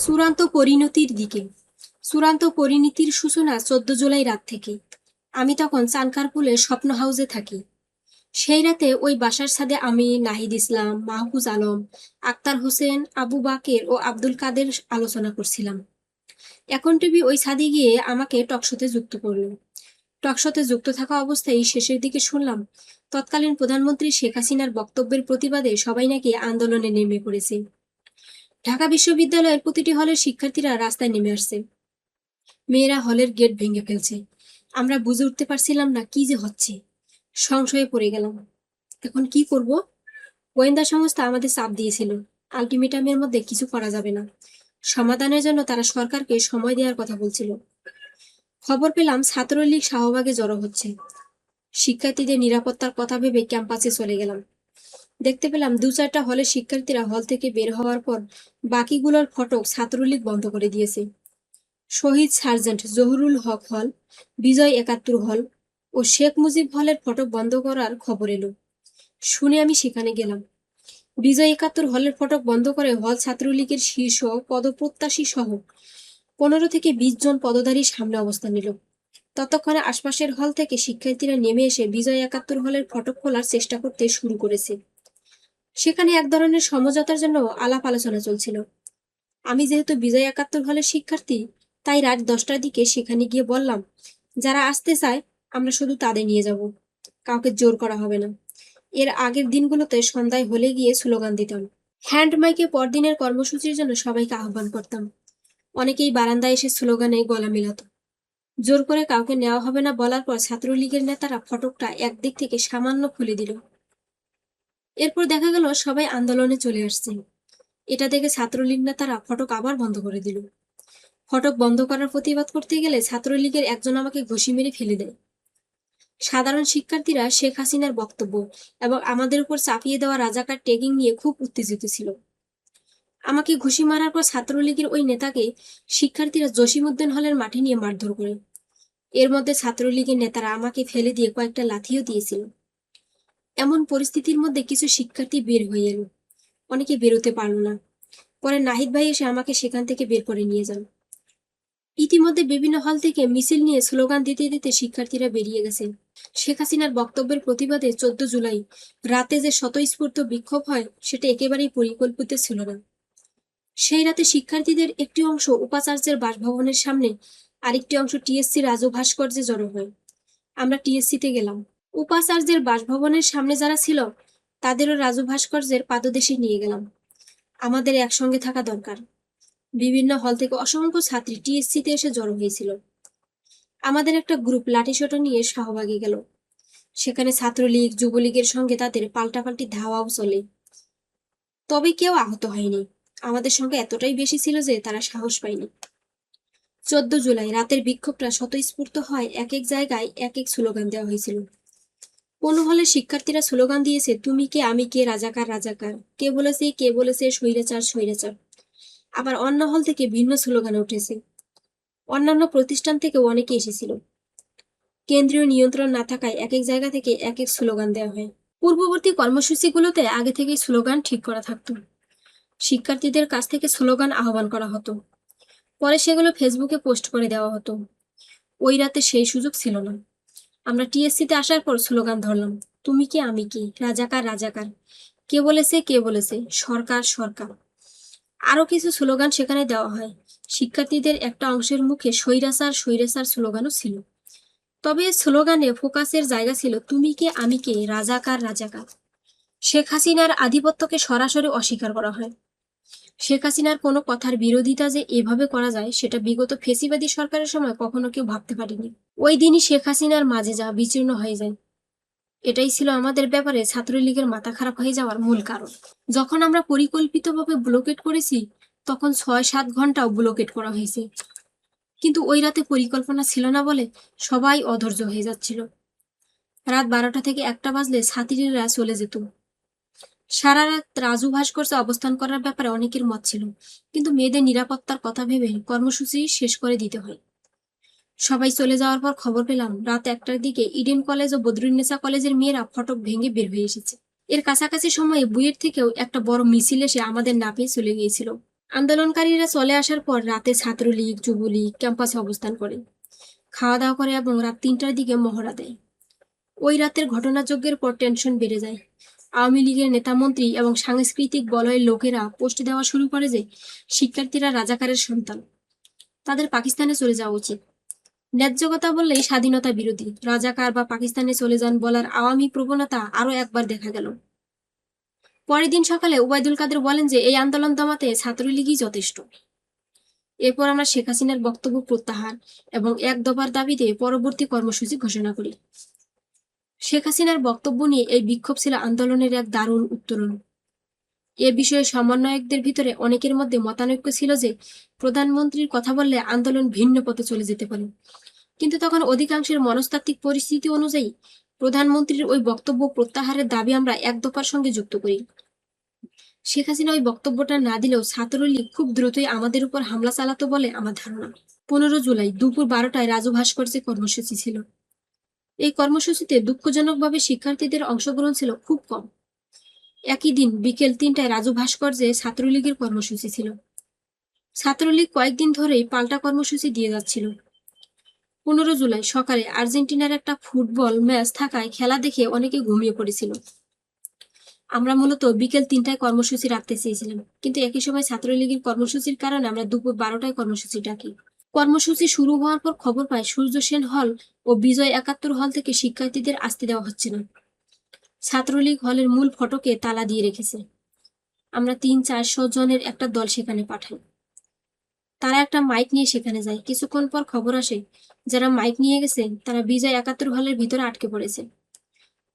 চূড়ান্ত পরিণতির দিকে। চূড়ান্ত পরিণতির সূচনা 14 জুলাই রাত থেকে। আমি তখন চানখারপুলের স্বপ্ন হাউসে থাকি। সেই রাতে ওই বাসার ছাদে আমি, নাহিদ ইসলাম, মাহফুজ আলম, আক্তার হোসেন, আবু বাকের ও আব্দুল কাদের আলোচনা করছিলাম। এখন টিভি ওই ছাদে গিয়ে আমাকে টকশোতে যুক্ত করলো। টকশোতে যুক্ত থাকা অবস্থায় শেষের দিকে শুনলাম তৎকালীন প্রধানমন্ত্রী শেখ হাসিনার বক্তব্যের প্রতিবাদে সবাই নাকি আন্দোলনে নেমে পড়েছে। ঢাকা বিশ্ববিদ্যালয়ের প্রতিটি হলের শিক্ষার্থীরা রাস্তায় নেমে আসছে। মেয়েরা হলের গেট ভেঙে ফেলছে। আমরা বুঝে উঠতে পারছিলাম না কি যে হচ্ছে। সংশয়ে পড়ে গেলাম। এখন কি করব? গোয়েন্দা সংস্থা আমাদের চাপ দিয়েছিল, আলটিমেটামের মধ্যে কিছু করা যাবে না। সমাধানের জন্য তারা সরকারকে সময় দেওয়ার কথা বলছিল। খবর পেলাম ছাত্রলীগ শাহবাগে জড়ো হচ্ছে। শিক্ষার্থীদের নিরাপত্তার কথা ভেবে ক্যাম্পাসে চলে গেলাম। দেখতে পেলাম 2-4টা হলের শিক্ষার্থীরা হল থেকে বের হওয়ার পর বাকিগুলোর ফটক ছাত্রলীগ বন্ধ করে দিয়েছে। শহীদ সার্জেন্ট জহুরুল হক হল, বিজয় 71 হল ও শেখ মুজিব হলের ফটক বন্ধ করার খবর এলো। শুনে আমি সেখানে গেলাম। বিজয় 71 হলের ফটক বন্ধ করে হল ছাত্রলীগের শীর্ষ পদপ্রত্যাশী সহ 15 থেকে 20 জন পদধারী সামনে অবস্থান নিল। ততক্ষণে আশপাশের হল থেকে শিক্ষার্থীরা নেমে এসে বিজয় 71 হলের ফটক খোলার চেষ্টা করতে শুরু করেছে। সেখানে এক ধরনের সমঝোতার জন্য আলাপ আলোচনা চলছিল। আমি যেহেতু বিজয় 71 হলের শিক্ষার্থী, তাই রাত 10টার দিকে সেখানে গিয়ে বললাম, যারা আসতে চায় আমরা শুধু তাদের নিয়ে যাব, কাউকে জোর করা হবে না। এর আগের দিনগুলোতে সন্ধ্যায় হলে গিয়ে স্লোগান দিতাম। হ্যান্ড মাইকে পরদিনের কর্মসূচির জন্য সবাইকে আহ্বান করতাম। অনেকেই বারান্দায় এসে স্লোগানে গলা মেলাত। জোর করে কাউকে নেওয়া হবে না বলার পর ছাত্রলীগের নেতারা ফটকটা একদিক থেকে সামান্য খুলে দিল। এরপর দেখা গেল সবাই আন্দোলনে চলে আসছে। এটা দেখে ছাত্রলীগ নেতারা ফটক আবার বন্ধ করে দিল। ফটক বন্ধ করার প্রতিবাদ করতে গেলে ছাত্রলীগের একজন আমাকে ঘুষি মেরে ফেলে দেয়। সাধারণ শিক্ষার্থীরা শেখ হাসিনার বক্তব্য এবং আমাদের উপর চাপিয়ে দেওয়া রাজাকার ট্যাগিং নিয়ে খুব উত্তেজিত ছিল। আমাকে ঘুষি মারার পর ছাত্রলীগের ওই নেতাকে শিক্ষার্থীরা জসিমউদ্দিন হলের মাঠে নিয়ে মারধর করে। এর মধ্যে ছাত্রলীগের নেতারা আমাকে ফেলে দিয়ে কয়েকটা লাথিও দিয়েছিল। এমন পরিস্থিতির মধ্যে কিছু শিক্ষার্থী বের হয়ে এলো। অনেকে বেরোতে পারলো না। পরে নাহিদ ভাই এসে আমাকে সেখান থেকে বের করে নিয়ে যান। ইতিমধ্যে বিভিন্ন হল থেকে মিছিল নিয়ে স্লোগান দিতে দিতে শিক্ষার্থীরা বেরিয়ে গেছে। শেখ হাসিনার বক্তব্যের প্রতিবাদে 14 জুলাই রাতে যে স্বতঃস্ফূর্ত বিক্ষোভ হয় সেটা একেবারেই পরিকল্পিত ছিল না। সেই রাতে শিক্ষার্থীদের একটি অংশ উপাচার্যের বাসভবনের সামনে, আরেকটি অংশ টিএসসি রাজু ভাস্কর্যে জড়ো হয়। আমরা টিএসসিতে গেলাম। উপাচার্যের বাসভবনের সামনে যারা ছিল তাদেরও রাজু ভাস্কর্যের পাদদেশে নিয়ে গেলাম। আমাদের একসঙ্গে থাকা দরকার। বিভিন্ন হল থেকে অসংখ্য ছাত্রী টিএসসিতে এসে জড়ো হয়েছিল। আমাদের একটা গ্রুপ লাঠিসোঁটা নিয়ে শাহবাগে গেল। সেখানে ছাত্রলীগ, যুবলীগের সঙ্গে তাদের পাল্টাপাল্টি ধাওয়াও চলে। তবে কেউ আহত হয়নি। আমাদের সংখ্যা এতটাই বেশি ছিল যে তারা সাহস পায়নি। 14 জুলাই রাতের বিক্ষোভটা স্বতঃস্ফূর্ত হয়। এক এক জায়গায় এক এক স্লোগান দেওয়া হয়েছিল। কোনো হলে শিক্ষার্থীরা স্লোগান দিয়েছে, তুমি কে আমি কে, রাজাকার রাজাকার। কে বলেছে স্বৈরাচার স্বৈরাচার। আবার অন্য হল থেকে ভিন্ন স্লোগান উঠেছে। অন্যান্য প্রতিষ্ঠান থেকেও অনেকে এসেছিল। কেন্দ্রীয় নিয়ন্ত্রণ না থাকায় এক এক জায়গা থেকে এক এক স্লোগান দেওয়া হয়। পূর্ববর্তী কর্মসূচিগুলোতে আগে থেকেই স্লোগান ঠিক করা থাকতো। শিক্ষার্থীদের কাছ থেকে স্লোগান আহ্বান করা হতো। পরে সেগুলো ফেসবুকে পোস্ট করে দেওয়া হতো। ওই রাতে সেই সুযোগ ছিল না। আমরা টিএসসিতে আসার পর স্লোগান ধরলাম, তুমি কে আমি কি, রাজাকার রাজাকার। কে বলেছে সরকার সরকার। আরো কিছু স্লোগান সেখানে দেওয়া হয়। শিক্ষার্থীদের একটা অংশের মুখে স্বৈরাচার স্বৈরাচার স্লোগানও ছিল। তবে স্লোগানে ফোকাসের জায়গা ছিল তুমি কে আমি কে, রাজাকার রাজাকার। শেখ হাসিনার আধিপত্যকে সরাসরি অস্বীকার করা হয়। শেখ হাসিনার কোনো কথার বিরোধিতা যে এভাবে করা যায় সেটা বিগত ফেসিবাদী সরকারের সময় কখনো কেউ ভাবতে পারেনি। ওই দিনই শেখ হাসিনার মাঝে যা বিচীর্ণ হয়ে যায়, এটাই ছিল আমাদের ব্যাপারে ছাত্রলীগের মাথা খারাপ হয়ে যাওয়ার মূল কারণ। যখন আমরা পরিকল্পিতভাবে ব্লকেট করেছি তখন 6-7 ঘন্টাও ব্লকেট করা হয়েছে। কিন্তু ওই রাতে পরিকল্পনা ছিল না বলে সবাই অধৈর্য হয়ে যাচ্ছিল। রাত 12টা থেকে 1টা বাজলে ছাত্রীরা চলে যেত। সারা রাত রাজু ভাস্কর্যে অবস্থান করার ব্যাপারে অনেকের মত ছিল, কিন্তু মেয়েদের নিরাপত্তার কথা ভেবে কর্মসূচি শেষ করে দিতে হয়। সবাই চলে যাওয়ার পর খবর পেলাম রাত 1টার দিকে ইডেন কলেজ ও বদরুন্নেসা কলেজের মেয়েরা ফটক ভেঙে বের হয়ে এসেছে। এর কাছাকাছি সময়ে বুয়েট থেকেও একটা বড় মিছিল এসে আমাদের না পেয়ে চলে গিয়েছিল। আন্দোলনকারীরা চলে আসার পর রাতে ছাত্রলীগ যুবলীগ ক্যাম্পাসে অবস্থান করে, খাওয়া দাওয়া করে এবং রাত 3টার দিকে মহড়া দেয়। ওই রাতের ঘটনাযজ্ঞের পর টেনশন বেড়ে যায়। আওয়ামী লীগের নেতামন্ত্রী এবং সাংস্কৃতিক বলয়ের লোকেরা পোস্ট দেওয়া শুরু করে যে শিক্ষার্থীরা রাজাকারের সন্তান, তাদের পাকিস্তানে চলে যাওয়া উচিত। ন্যায্য কথা বললেই স্বাধীনতা বিরোধী, রাজাকার বা পাকিস্তানে চলে যান বলার আওয়ামী প্রবণতা আরও একবার দেখা গেল। পরের দিন সকালে ওবায়দুল কাদের বলেন যে এই আন্দোলন দমাতে ছাত্রলীগই যথেষ্ট। এরপর আমরা শেখ হাসিনার বক্তব্য প্রত্যাহার এবং এক দফার দাবিতে পরবর্তী কর্মসূচি ঘোষণা করি। শেখ হাসিনার বক্তব্য নিয়ে এই বিক্ষোভ ছিল আন্দোলনের এক দারুণ উত্তরণ। এ বিষয়ে সমন্বয়কদের ভিতরে অনেকের মধ্যে মতানৈক্য ছিল যে প্রধানমন্ত্রীর কথা বললে আন্দোলন ভিন্ন পথে চলে যেতে পারে, কিন্তু তখন অধিকাংশের মনস্তাত্ত্বিক পরিস্থিতি অনুযায়ী প্রধানমন্ত্রীর ওই বক্তব্য প্রত্যাহারের দাবি আমরা এক দফার সঙ্গে যুক্ত করি। শেখ হাসিনা ওই বক্তব্যটা না দিলেও ছাত্রলীগ খুব দ্রুতই আমাদের উপর হামলা চালাতো বলে আমার ধারণা। 15 জুলাই দুপুর 12টায় রাজু ভাস্কর্যে কর্মসূচি ছিল। এই কর্মসূচিতে দুঃখজনকভাবে শিক্ষার্থীদের অংশগ্রহণ ছিল খুব কম। একই দিন বিকেল 3টায় রাজু ভাস্কর্যে ছাত্রলীগের কর্মসূচি ছিল। ছাত্রলীগ কয়েকদিন ধরেই পাল্টা কর্মসূচি দিয়ে যাচ্ছিল। 15 জুলাই সকালে আর্জেন্টিনার একটা ফুটবল ম্যাচ থাকায় খেলা দেখে অনেকে ঘুমিয়ে পড়েছিল। আমরা মূলত বিকেল 3টায় কর্মসূচি রাখতে চেয়েছিলাম, কিন্তু একই সময় ছাত্রলীগের কর্মসূচির কারণে আমরা দুপুর 12টায় কর্মসূচি ডাকি। কর্মসূচি শুরু হওয়ার পর খবর পাই সূর্য সেন হল ও বিজয় 71 হল থেকে শিক্ষার্থীদের আসতে দেওয়া হচ্ছে না। ছাত্রলীগ হলের মূল ফটকে তালা দিয়ে রেখেছে। আমরা 300-400 জনের একটা দল সেখানে পাঠাই। তারা একটা মাইক নিয়ে সেখানে যায়। কিছুক্ষণ পর খবর আসে যারা মাইক নিয়ে গেছে তারা বিজয় 71 হলের ভিতরে আটকে পড়েছে।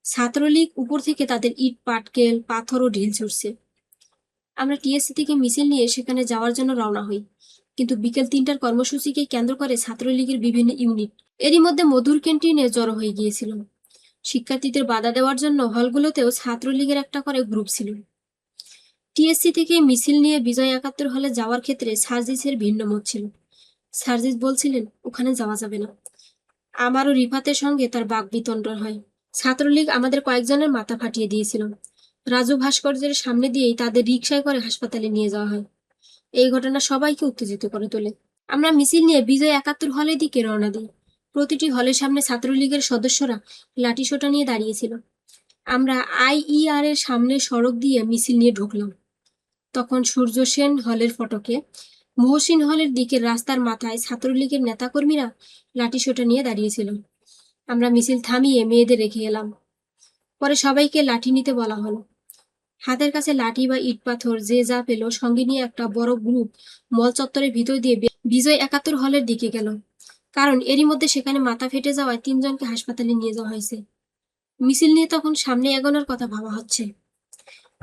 ছাত্রলীগ উপর থেকে তাদের ইট পাটকেল পাথর ও ঢিল ছুড়ছে। আমরা টিএসসি থেকে মিছিল নিয়ে সেখানে যাওয়ার জন্য রওনা হই, কিন্তু বিকেল 3টার কর্মসূচিকে কেন্দ্র করে ছাত্রলীগের বিভিন্ন ইউনিট এরই মধ্যে মধুর ক্যান্টিনে জড়ো হয়ে গিয়েছিল। শিক্ষার্থীদের বাধা দেওয়ার জন্য হলগুলোতেও ছাত্রলীগের একটা করে গ্রুপ ছিল। টিএসসি থেকে মিছিল নিয়ে বিজয় 71 হলে যাওয়ার ক্ষেত্রে সার্জিসের ভিন্ন মত ছিল। সার্জিস বলছিলেন ওখানে যাওয়া যাবে না। আমারও রিফাতের সঙ্গে তার বাকবিতণ্ডা হয়। ছাত্রলীগ আমাদের কয়েকজনের মাথা ফাটিয়ে দিয়েছিল। রাজু ভাস্কর্যের সামনে দিয়েই তাদের রিকশায় করে হাসপাতালে নিয়ে যাওয়া হয়। এই ঘটনা সবাইকে উত্তেজিত করে তোলে। আমরা মিছিল নিয়ে বিজয় 71 হলের দিকে রওনা দিই। প্রতিটি হলের সামনে ছাত্রলীগের সদস্যরা লাঠিসোঁটা নিয়ে দাঁড়িয়েছিল। আমরা আইইআর এর সামনে সড়ক দিয়ে মিছিল নিয়ে ঢুকলাম। তখন সূর্য সেন হলের ফটকে মহসিন হলের দিকের রাস্তার মাথায় ছাত্রলীগের নেতাকর্মীরা লাঠিসোঁটা নিয়ে দাঁড়িয়েছিল। আমরা মিছিল থামিয়ে মেয়েদের রেখে এলাম। পরে সবাইকে লাঠি নিতে বলা হলো। হাতের কাছে লাঠি বা ইট পাথর যে যা পেল সঙ্গে নিয়ে একটা বড় গ্রুপ মল চত্বরের ভিতর দিয়ে বিজয় 71 হলের দিকে গেল, কারণ এরই মধ্যে সেখানে মাথা ফেটে যাওয়ায় 3জনকে হাসপাতালে নিয়ে যাওয়া হয়েছে। মিছিল নিয়ে তখন সামনে এগোনোর কথা ভাবা হচ্ছে।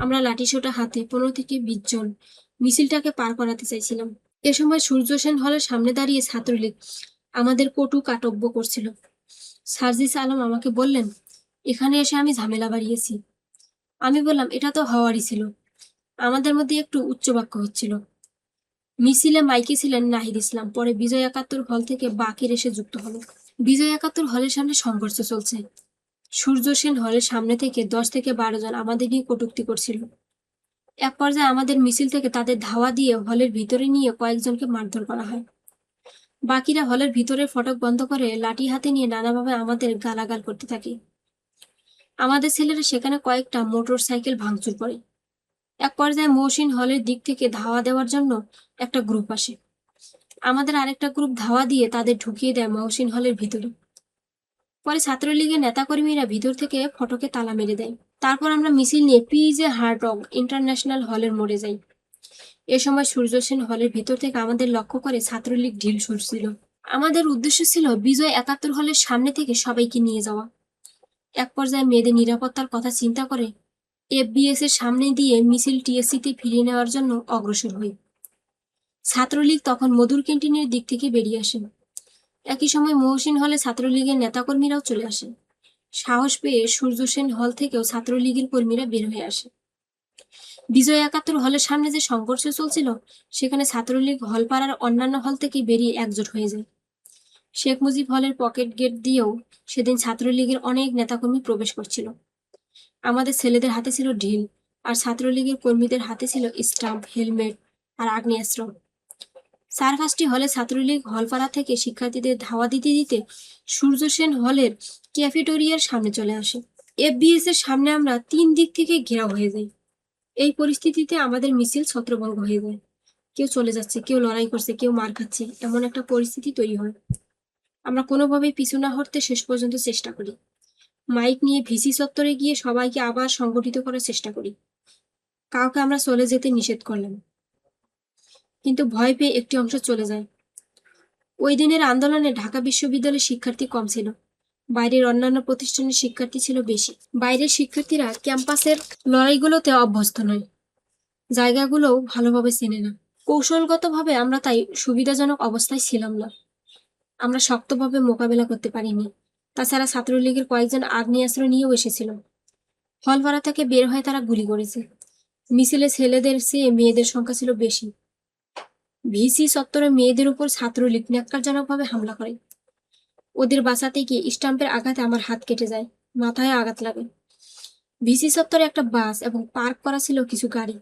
আমরা লাঠিসোঁটা হাতে 15 থেকে 20 জন মিছিলটাকে পার করাতে চাইছিলাম। এ সময় সূর্য সেন হলের সামনে দাঁড়িয়ে ছাত্রলীগ আমাদের কটু কাটব্য করছিল। সার্জিস আলম আমাকে বললেন, এখানে এসে আমি ঝামেলা বাড়িয়েছি। আমি বললাম, এটা তো হওয়ারই ছিল। আমাদের মধ্যে একটু উচ্চবাক্য হচ্ছিল। মিছিলে মাইকে ছিলেন নাহিদ ইসলাম। পরে বিজয় 71 হল থেকে বাকির এসে যুক্ত হলো। বিজয় 71 হলের সামনে সংঘর্ষ চলছে। সূর্য সেন হলের সামনে থেকে 10 থেকে 12 জন আমাদের নিয়ে কটূক্তি করছিল। এক পর্যায়ে আমাদের মিছিল থেকে তাদের ধাওয়া দিয়ে হলের ভিতরে নিয়ে কয়েকজনকে মারধর করা হয়। বাকিরা হলের ভিতরের ফটক বন্ধ করে লাঠি হাতে নিয়ে নানাভাবে আমাদের গালাগাল করতে থাকে। আমাদের ছেলেরা সেখানে কয়েকটা মোটর সাইকেল ভাঙচুর করে। এক পর্যায়ে মহসিন হলের দিক থেকে ধাওয়া দেওয়ার জন্য একটা গ্রুপ আসে। আমাদের আরেকটা গ্রুপ ধাওয়া দিয়ে তাদের ঢুকিয়ে দেয় মহসিন হলের ভিতরে। পরে ছাত্রলীগের নেতাকর্মীরা ভিতর থেকে ফটকে তালা মেরে দেয়। তারপর আমরা মিছিল নিয়ে পিজে হার্টগ ইন্টারন্যাশনাল হলের মোড়ে যাই। এ সময় সূর্য সেন হলের ভিতর থেকে আমাদের লক্ষ্য করে ছাত্রলীগ ঢিল ছুড়ছিল। আমাদের উদ্দেশ্য ছিল বিজয় 71 হলের সামনে থেকে সবাইকে নিয়ে যাওয়া। এক পর্যায়ে মেয়েদের নিরাপত্তার কথা চিন্তা করে এফবিএস এর সামনে দিয়ে মিছিল টিএসসিতে ফিরিয়ে নেওয়ার জন্য অগ্রসর হই। ছাত্রলীগ তখন মধুর ক্যান্টিনের দিক থেকে বেরিয়ে আসেন। একই সময় মহসিন হলে ছাত্রলীগের নেতাকর্মীরাও চলে আসেন। সাহস পেয়ে সূর্য সেন হল থেকেও ছাত্রলীগের কর্মীরা বের হয়ে আসে। বিজয় 71 হলের সামনে যে সংঘর্ষ চলছিল সেখানে ছাত্রলীগ হলপাড়ার অন্যান্য হল থেকে বেরিয়ে একজোট হয়ে যায়। শেখ মুজিব হলের পকেট গেট দিয়েও সেদিন ছাত্রলীগের অনেক নেতাকর্মী প্রবেশ করছিল। আমাদের ছেলেদের হাতে ছিল ঢিল আর ছাত্রলীগের কর্মীদের হাতে ছিল স্টাম্প, হেলমেট আর আগ্নেয়াস্ত্র। 4-5টি হলে ছাত্রলীগ হলপাড়া থেকে শিক্ষার্থীদের ধাওয়া দিতে দিতে সূর্য সেন হলের ক্যাফেটেরিয়ার সামনে চলে আসে। এফবিএস এর সামনে আমরা 3 দিক থেকে ঘেরাও হয়ে যাই। এই পরিস্থিতিতে আমাদের মিছিল ছত্রভঙ্গ হয়ে যায়। কেউ চলে যাচ্ছে, কেউ লড়াই করছে, কেউ মার খাচ্ছে, এমন একটা পরিস্থিতি তৈরি হয়। আমরা কোনোভাবেই পিছু না হটতে শেষ পর্যন্ত চেষ্টা করি। মাইক নিয়ে ভিসি চত্বরে গিয়ে সবাইকে আবার সংগঠিত করার চেষ্টা করি। কাউকে আমরা চলে যেতে নিষেধ করলাম, কিন্তু ভয় পেয়ে একটি অংশ চলে যায়। ওই দিনের আন্দোলনে ঢাকা বিশ্ববিদ্যালয়ের শিক্ষার্থী কম ছিল, বাইরের অন্যান্য প্রতিষ্ঠানের শিক্ষার্থী ছিল বেশি। বাইরের শিক্ষার্থীরা ক্যাম্পাসের লড়াইগুলোতে অভ্যস্ত নয়, জায়গাগুলোও ভালোভাবে চেনে না। কৌশলগতভাবে আমরা তাই সুবিধাজনক অবস্থায় ছিলাম না। আমরা শক্তভাবে মোকাবেলা করতে পারিনি। তাছাড়া ছাত্রলীগের কয়েকজন আগ্নেয়াস্ত্র নিয়েও এসেছিল। হলপাড়া থেকে বের হয়ে তারা গুলি করেছে। মিছিলে ছেলেদের চেয়ে মেয়েদের সংখ্যা ছিল বেশি। ভিসি চত্বরে মেয়েদের উপর ছাত্রলীগ ন্যাক্কারজনকভাবে হামলা করে। ওদের বাঁচাতে গিয়ে স্টাম্পের আঘাতে আমার হাত কেটে যায়, মাথায় আঘাত লাগে। ভিসি চত্বরে একটা বাস এবং পার্ক করা ছিল কিছু গাড়ি।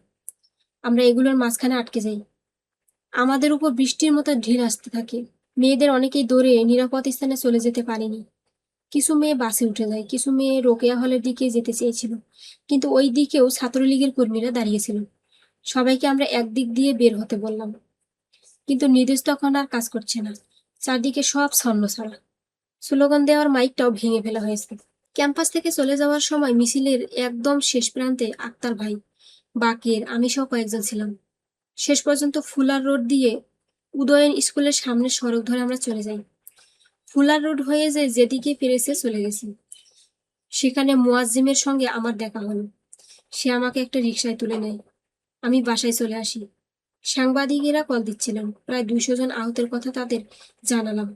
আমরা এগুলোর মাঝখানে আটকে যাই। আমাদের উপর বৃষ্টির মতো ঢিল আসতে থাকে। মেয়েদের অনেকেই দৌড়ে নিরাপদ স্থানে চলে যেতে পারেনি। কিছু মেয়ে বাসে উঠে যায়, কিছু মেয়ে রোকেয়া হলের দিকে যেতে চেয়েছিল, কিন্তু ওই দিকেও ছাত্রলীগের কর্মীরা দাঁড়িয়েছিল। সবাইকে আমরা একদিক দিয়ে বের হতে বললাম, কিন্তু নির্দেশ তখন আর কাজ করছে না। চারদিকে সব ছন্নছাড়া। স্লোগান দেওয়ার মাইকটাও ভেঙে ফেলা হয়েছে। ক্যাম্পাস থেকে চলে যাওয়ার সময় মিছিলের একদম শেষ প্রান্তে আক্তার ভাই, বাকের, আমি সহ কয়েকজন ছিলাম। শেষ পর্যন্ত ফুলার রোড দিয়ে উদয়ন স্কুলের সামনের সড়ক ধরে আমরা চলে যাই। ফুলার রোড হয়ে যেদিকে পেরেছে চলে গেছি। সেখানে মুয়াজ্জিমের সঙ্গে আমার দেখা হলো। সে আমাকে একটা রিকশায় তুলে নেয়। আমি বাসায় চলে আসি। সাংবাদিকেরা কল দিচ্ছিলেন। প্রায় 200 জন আহতের কথা তাদের জানালাম।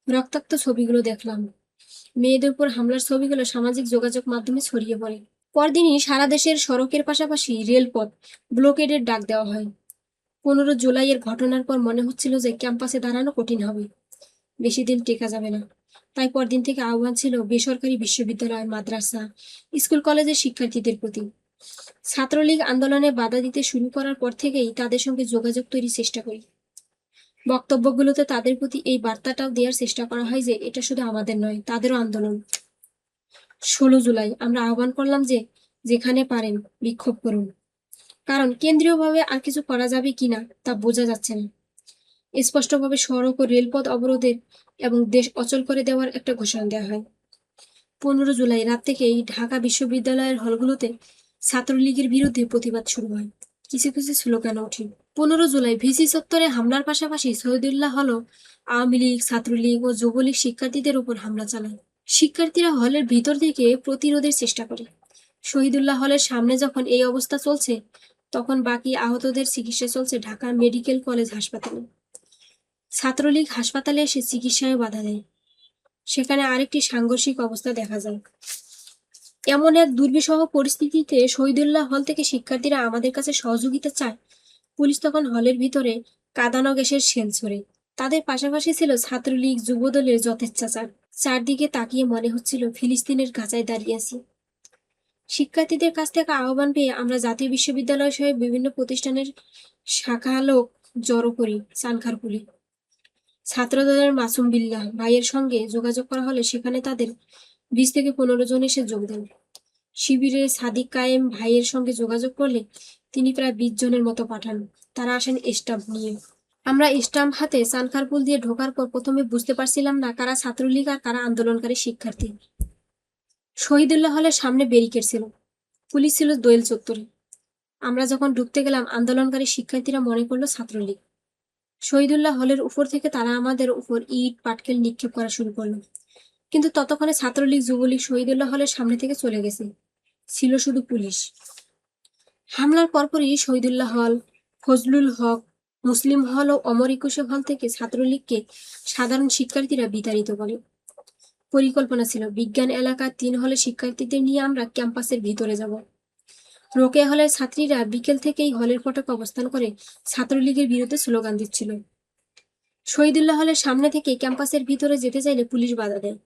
রক্তাক্ত ছবিগুলো দেখলাম। মেয়েদের উপর হামলার ছবিগুলো সামাজিক যোগাযোগ মাধ্যমে ছড়িয়ে পড়ে। পরদিনই সারা দেশের সড়কের পাশাপাশি রেলপথ ব্লকেডের ডাক দেওয়া হয়। 15 জুলাইয়ের ঘটনার পর মনে হচ্ছিল যে ক্যাম্পাসে দাঁড়ানো কঠিন হবে, বেশি দিন টেকা যাবে না। তাই পরদিন থেকে আহ্বান ছিল বেসরকারি বিশ্ববিদ্যালয়, মাদ্রাসা, স্কুল কলেজের শিক্ষার্থীদের প্রতি। ছাত্রলীগ আন্দোলনে বাধা দিতে শুরু করার পর থেকেই তাদের সঙ্গে যোগাযোগ তৈরির চেষ্টা করি। বক্তব্যগুলোতে তাদের প্রতি এই বার্তাটাও দেওয়ার চেষ্টা করা হয় যে এটা শুধু আমাদের নয়, তাদেরও আন্দোলন। 16 জুলাই আমরা আহ্বান করলাম যে যেখানে পারেন বিক্ষোভ করুন, কারণ কেন্দ্রীয়ভাবে আর কিছু করা যাবে কিনা তা বোঝা যাচ্ছে না। স্পষ্টভাবে সড়ক ও রেলপথ অবরোধের এবং দেশ অচল করে দেওয়ার একটা ঘোষণা দেওয়া হয়। 15 জুলাই রাত থেকেই ঢাকা বিশ্ববিদ্যালয়ের হলগুলোতে ছাত্রলীগের বিরুদ্ধে প্রতিবাদ শুরু হয়। কিছু কিছু স্লোগান ওঠে। 15 জুলাই ভিসি চত্বরে হামলার পাশাপাশি শহীদুল্লাহ হল আওয়ামী লীগ, ছাত্রলীগ ও যুবলীগ শিক্ষার্থীদের উপর হামলা চালায়। শিক্ষার্থীরা হলের ভিতর থেকে প্রতিরোধের চেষ্টা করে। শহীদুল্লাহ হলের সামনে যখন এই অবস্থা চলছে, তখন বাকি আহতদের চিকিৎসা চলছে ঢাকা মেডিকেল কলেজ হাসপাতালে। ছাত্রলীগ হাসপাতালে এসে চিকিৎসায় বাধা দেয়। সেখানে আরেকটি সাংঘর্ষিক অবস্থা দেখা যায়। এমন এক দুর্বিষহ পরিস্থিতিতে শহীদুল্লাহ হল থেকে শিক্ষার্থীরা আমাদের কাছে সহযোগিতা চায়। পুলিশ তখন হলের ভিতরে কাঁদানো গ্যাসের শেল ছোড়ে। তাদের পাশাপাশি ছিল ছাত্রলীগ, যুবদলের যথেচ্ছাচার। চারদিকে তাকিয়ে মনে হচ্ছিল ফিলিস্তিনের গাজায় দাঁড়িয়ে আছি। শিক্ষার্থীদের কাছ থেকে আহ্বান পেয়ে আমরা জাতীয় বিশ্ববিদ্যালয় সহ বিভিন্ন প্রতিষ্ঠানের শাখা লোক জড়ো করি চানখারপুলে। ছাত্রদলের মাসুম বিল্লাহ ভাইয়ের সঙ্গে যোগাযোগ করা হলে সেখানে তাদের 20 থেকে 15 জন এসে যোগ দেন। শিবিরের সাদিক কায়েম ভাইয়ের সঙ্গে যোগাযোগ করলে তিনি প্রায় 20 জনের মতো পাঠান। তারা আসেন স্টাম্প নিয়ে। আমরা স্টাম্প হাতে চানখারপুল দিয়ে ঢোকার পর প্রথমে বুঝতে পারছিলাম না কারা ছাত্রলীগ আর কারা আন্দোলনকারী শিক্ষার্থী। শহীদুল্লাহ হলের সামনে ব্যারিকেড ছিল, পুলিশ ছিল দোয়েল চত্বরে। আমরা যখন ঢুকতে গেলাম, আন্দোলনকারী শিক্ষার্থীরা মনে করলো ছাত্রলীগ। শহীদুল্লাহ হলের উপর থেকে তারা আমাদের উপর ইট পাটকেল নিক্ষেপ করা শুরু করলো, কিন্তু ততক্ষণে ছাত্রলীগ, যুবলীগ শহীদুল্লাহ হলের সামনে থেকে চলে গেছে। ছিল শুধু পুলিশ। হামলার পরপরই শহীদুল্লাহ হল, ফজলুল হক, মুসলিম হল ও অমর একুশে হল থেকে ছাত্রলীগকে সাধারণ শিক্ষার্থীরা বিতাড়িত করে। পরিকল্পনা ছিল বিজ্ঞান এলাকার 3 হলের শিক্ষার্থীদের নিয়ে আমরা ক্যাম্পাসের ভিতরে যাব। রোকেয়া হলের ছাত্রীরা বিকেল থেকেই হলের ফটকে অবস্থান করে ছাত্রলীগের বিরুদ্ধে স্লোগান দিচ্ছিল। শহীদুল্লাহ হলের সামনে থেকে ক্যাম্পাসের ভিতরে যেতে চাইলে পুলিশ বাধা দেয়।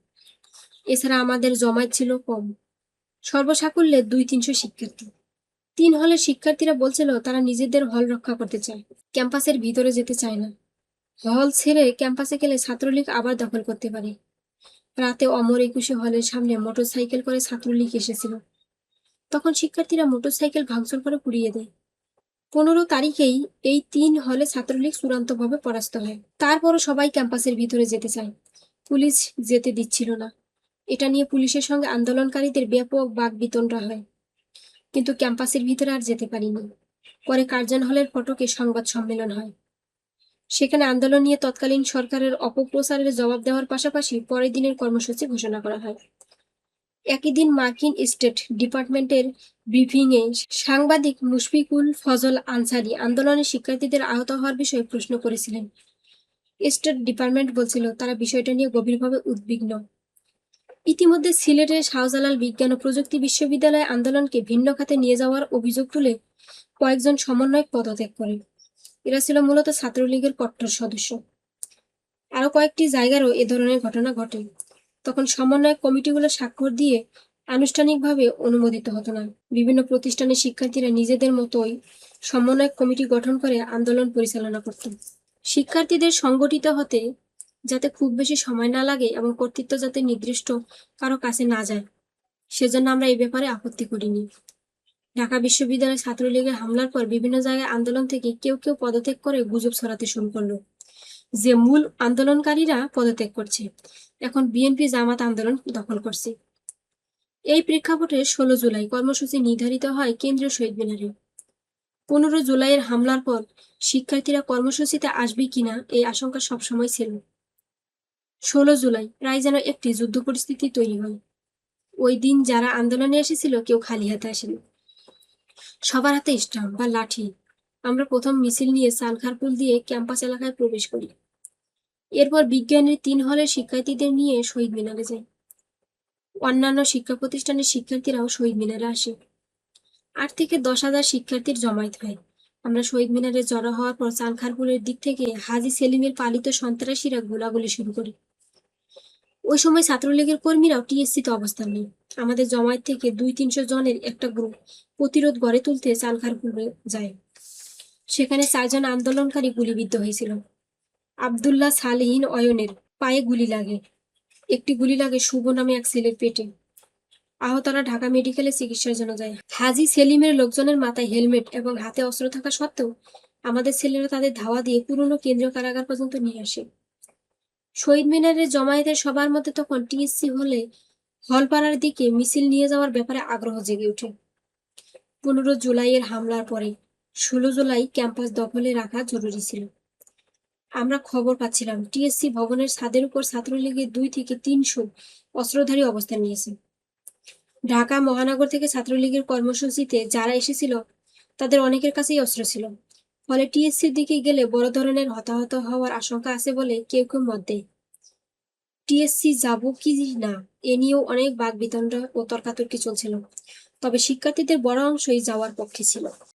এছাড়া আমাদের জমায়েত ছিল কম, সর্বসাকুল্যে 200-300 শিক্ষার্থী। 3 হলের শিক্ষার্থীরা বলছিল তারা নিজেদের হল রক্ষা করতে চায়। ক্যাম্পাসের ভিতরে যেতে চায় না। হল ছেড়ে ক্যাম্পাসে গেলে ছাত্রলীগ আবার দখল করতে পারে। রাতে অমর একুশে হলের সামনে মোটরসাইকেল করে ছাত্রলীগ এসেছিল। তখন শিক্ষার্থীরা মোটরসাইকেল ভাঙচুর করে পুড়িয়ে দেয়। 15 তারিখেই এই 3 হলে ছাত্রলীগ চূড়ান্তভাবে পরাস্ত হয়। তারপরও সবাই ক্যাম্পাসের ভিতরে যেতে চায়, পুলিশ যেতে দিচ্ছিল না। এটা নিয়ে পুলিশের সঙ্গে আন্দোলনকারীদের ব্যাপক বাকবিতণ্ডা হয়, কিন্তু ক্যাম্পাসের ভিতরে আর যেতে পারিনি। পরে কার্জন হলের ফটকে সংবাদ সম্মেলন হয়। সেখানে আন্দোলন নিয়ে তৎকালীন সরকারের অপপ্রচারের জবাব দেওয়ার পাশাপাশি পরের দিনের কর্মসূচি ঘোষণা করা হয়। একই দিন মার্কিন স্টেট ডিপার্টমেন্টের ব্রিফিংয়ে সাংবাদিক মুশফিকুল ফজল আনসারি আন্দোলনের শিক্ষার্থীদের আহত হওয়ার বিষয়ে প্রশ্ন করেছিলেন। স্টেট ডিপার্টমেন্ট বলছিল তারা বিষয়টা নিয়ে গভীরভাবে উদ্বিগ্ন। ইতিমধ্যে সিলেটের শাহজালাল বিজ্ঞান ও প্রযুক্তি বিশ্ববিদ্যালয় আন্দোলনকে ভিন্ন খাতে নিয়ে যাওয়ার অভিযোগ তুলে কয়েকজন সমন্বয়ক পদত্যাগ করে। এরা ছিল মূলত ছাত্রলীগের কট্টর সদস্য। আরও কয়েকটি জায়গারও এ ধরনের ঘটনা ঘটে। তখন সমন্বয়ক কমিটিগুলো স্বাক্ষর দিয়ে আনুষ্ঠানিকভাবে অনুমোদিত হতো না। বিভিন্ন প্রতিষ্ঠানের শিক্ষার্থীরা নিজেদের মতোই সমন্বয়ক কমিটি গঠন করে আন্দোলন পরিচালনা করত। শিক্ষার্থীদের সংগঠিত হতে যাতে খুব বেশি সময় না লাগে এবং কর্তৃত্ব যাতে নির্দিষ্ট কারো কাছে না যায়, সেজন্য আমরা এই ব্যাপারে আপত্তি করিনি। ঢাকা বিশ্ববিদ্যালয় ছাত্রলীগের হামলার পর বিভিন্ন জায়গায় আন্দোলন থেকে কেউ কেউ পদত্যাগ করে গুজব ছড়াতে শুরু করলো যে মূল আন্দোলনকারীরা পদত্যাগ করছে, এখন বিএনপি জামাত আন্দোলন দখল করছে। এই প্রেক্ষাপটে 16 জুলাই কর্মসূচি নির্ধারিত হয় কেন্দ্রীয় শহীদ মিনারে। 15 জুলাইয়ের হামলার পর শিক্ষার্থীরা কর্মসূচিতে আসবে কিনা এই আশঙ্কা সবসময় ছিল। 16 জুলাই প্রায় যেন একটি যুদ্ধ পরিস্থিতি তৈরি হয়। ওই দিন যারা আন্দোলনে এসেছিল কেউ খালি হাতে আসেনি, সবার হাতে স্টাম্প বা লাঠি। আমরা প্রথম মিছিল নিয়ে সালখারপুল দিয়ে ক্যাম্পাস এলাকায় প্রবেশ করি। এরপর বিজ্ঞানের 3 হলের শিক্ষার্থীদের নিয়ে শহীদ মিনারে যাই। অন্যান্য শিক্ষা প্রতিষ্ঠানের শিক্ষার্থীরাও শহীদ মিনারে আসে। 8 থেকে 10,000 শিক্ষার্থীর জমায়েত হয়। আমরা শহীদ মিনারে জড়ো হওয়ার পর সালখারপুলের দিক থেকে হাজী সেলিমের পালিত সন্ত্রাসীরা গোলাগুলি শুরু করে। ওই সময় ছাত্রলীগের কর্মীরাও টিএসসিতে অবস্থান নেয়। আমাদের জমায়েত থেকে 200-300 জনের একটা গ্রুপ প্রতিরোধ গড়ে তুলতে সালখারপুলে যায়। সেখানে 4 জন আন্দোলনকারী গুলিবিদ্ধ হয়েছিল। আবদুল্লাহ সালেহীন অয়নের পায়ে গুলি লাগে, একটি গুলি লাগে শুভ নামে এক ছেলের পেটে। আহতরা ঢাকা মেডিকেলে চিকিৎসার জন্য যায়। হাজী সেলিমের লোকজনের মাথায় হেলমেট এবং হাতে অস্ত্র থাকা সত্ত্বেও আমাদের ছেলেরা তাদের ধাওয়া দিয়ে পুরনো কেন্দ্রীয় কারাগার পর্যন্ত নিয়ে আসে। শহীদ মিনারের জমায়েতের সবার মধ্যে তখন টিএসসি হলপাড়ার দিকে মিছিল নিয়ে যাওয়ার ব্যাপারে আগ্রহ জেগে ওঠে। 15 জুলাইয়ের হামলার পরে 16 জুলাই ক্যাম্পাস দখলে রাখা জরুরি ছিল। আমরা খবর পাচ্ছিলাম টিএসসি ভবনের ছাদের উপর ছাত্রলীগের 2 থেকে 300 অস্ত্রধারী অবস্থান নিয়েছে। ঢাকা মহানগর থেকে ছাত্রলীগের কর্মসূচিতে যারা এসেছিল তাদের অনেকের কাছেই অস্ত্র ছিল। ফলে টিএসসির দিকে গেলে বড় ধরনের হতাহত হওয়ার আশঙ্কা আছে বলে কেউ কেউ মত দেয়। টিএসসি যাব কি না এ নিয়েও অনেক বাকবিতণ্ডা ও তর্কাতর্কি চলছিল, তবে শিক্ষার্থীদের বড় অংশই যাওয়ার পক্ষে ছিল।